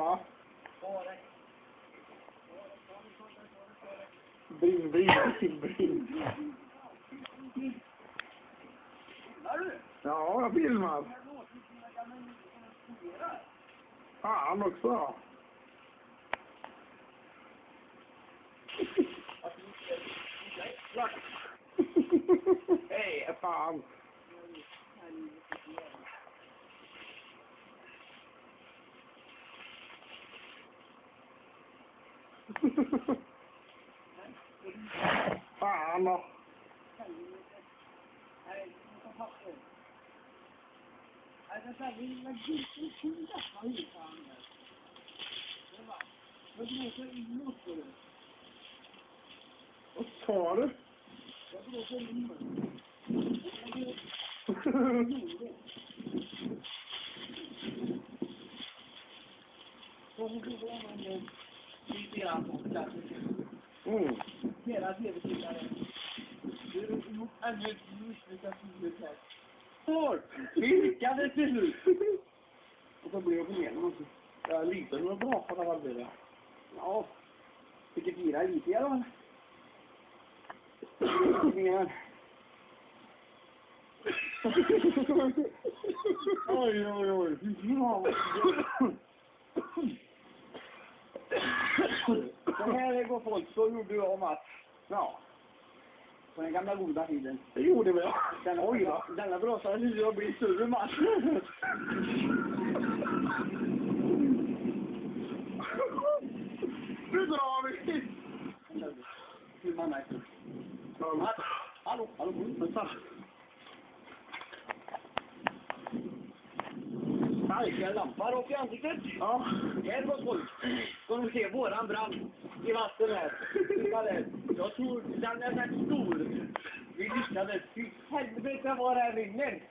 va? Brinn. Ja, jag filmar. Fan också. Hej, fan. Fan då. Vad sa du? Hela tv-tittare. Du har gjort ännu ett misslyckat huvud här. Vilkade till slut. Och så blev jag på igenom också. Jag är liten och bra på det här blir det. Ja. Vilket fira lite då. Oj. Det här går folk, så gjorde jag om att, ja, på den gamla goda tiden. Det gjorde vi. Denna brasan syns jag blir större man. Nu drar vi. Hur man är. Hallå. Vänta. Starka lampar upp i ansiktet. Ja. Här var folk. Ska de se våran brand i vatten här. Jag tror den är rätt stor. Vi lyssnade. Fy helvete vad det här rinner.